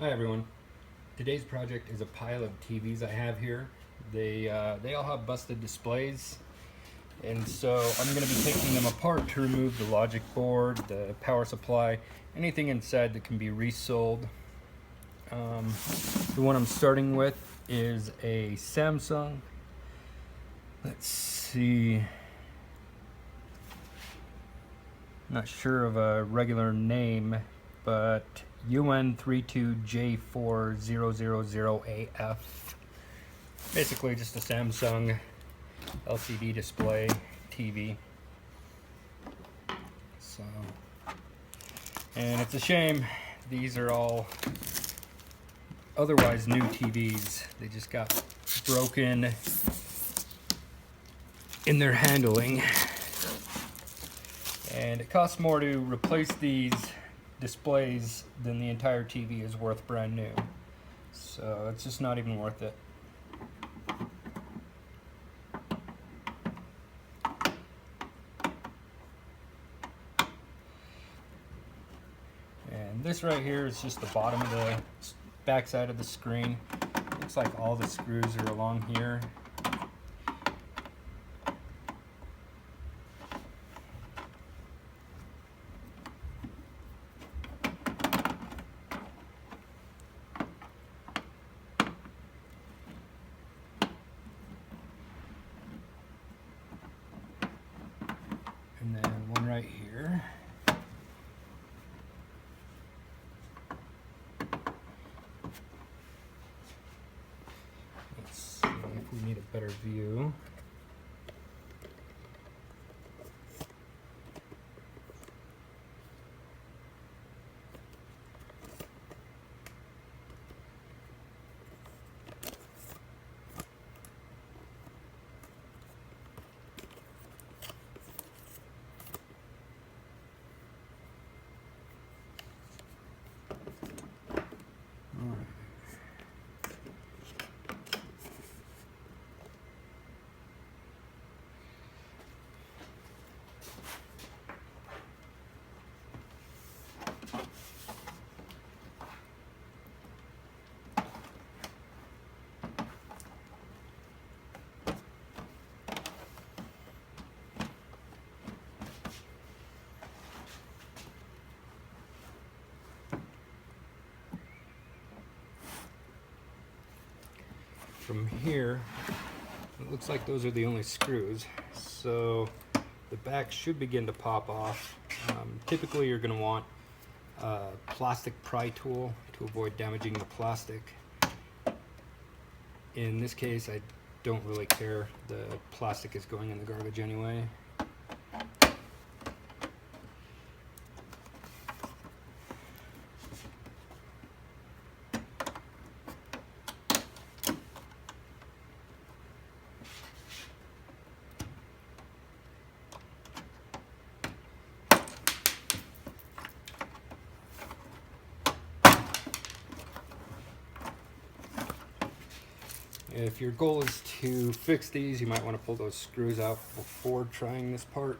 Hi everyone. Today's project is a pile of TVs I have here. They all have busted displays, and so I'm going to be taking them apart to remove the logic board, the power supply, anything inside that can be resold. The one I'm starting with is a Samsung. Let's see. Not sure of a regular name, but UN32J4000AF. Basically just a Samsung LCD display TV. So, and it's a shame these are all otherwise new TVs. They just got broken in their handling, and it costs more to replace these displays than the entire TV is worth brand new. So it's just not even worth it. And this right here is just the bottom of the back side of the screen. Looks like all the screws are along here. And then one right here. Let's see if we need a better view. From here, it looks like those are the only screws, so the back should begin to pop off. Typically you're going to want a plastic pry tool to avoid damaging the plastic. In this case, I don't really care. The plastic is going in the garbage anyway. If your goal is to fix these, you might want to pull those screws out before trying this part.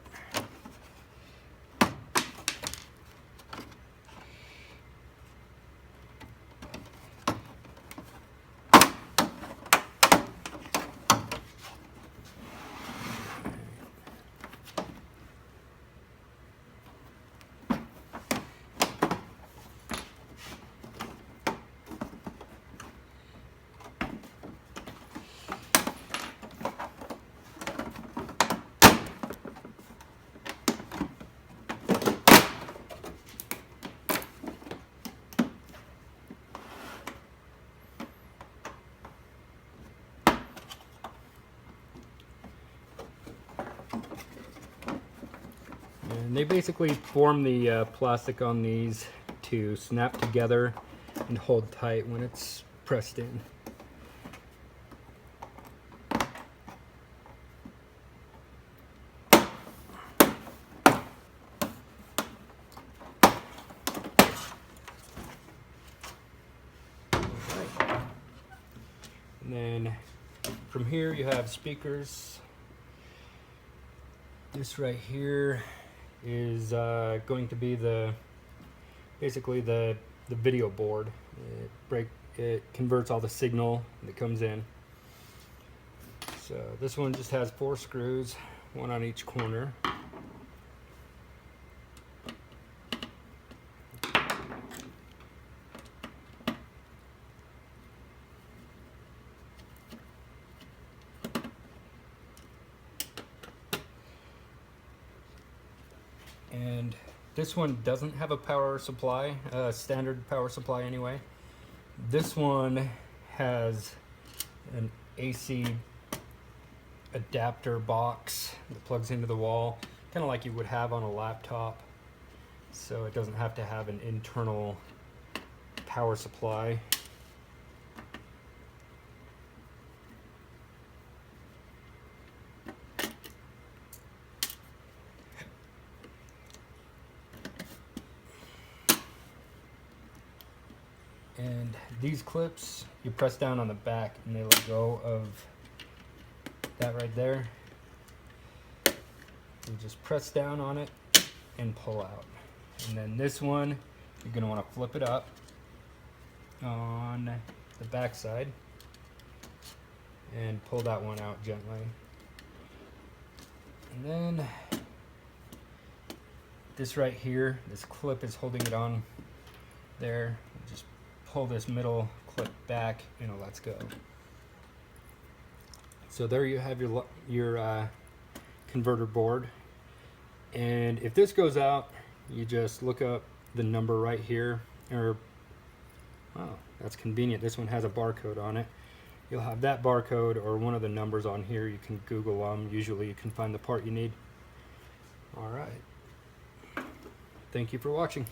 And they basically form the plastic on these to snap together and hold tight when it's pressed in. And then from here you have speakers. This right here is going to be basically the the video board. It converts all the signal that comes in. So this one just has 4 screws, 1 on each corner. And this one doesn't have a power supply, standard power supply anyway. This one has an AC adapter box that plugs into the wall, kind of like you would have on a laptop. So it doesn't have to have an internal power supply. And these clips, you press down on the back and they let go of that right there. You just press down on it and pull out. And then this one, you're going to want to flip it up on the back side and pull that one out gently. And then this right here, this clip is holding it on there. Just pull this middle clip back and it lets go. So there you have your converter board. And if this goes out, you just look up the number right here, or oh, that's convenient. This one has a barcode on it. You'll have that barcode or one of the numbers on here. You can Google them. Usually you can find the part you need. All right. Thank you for watching.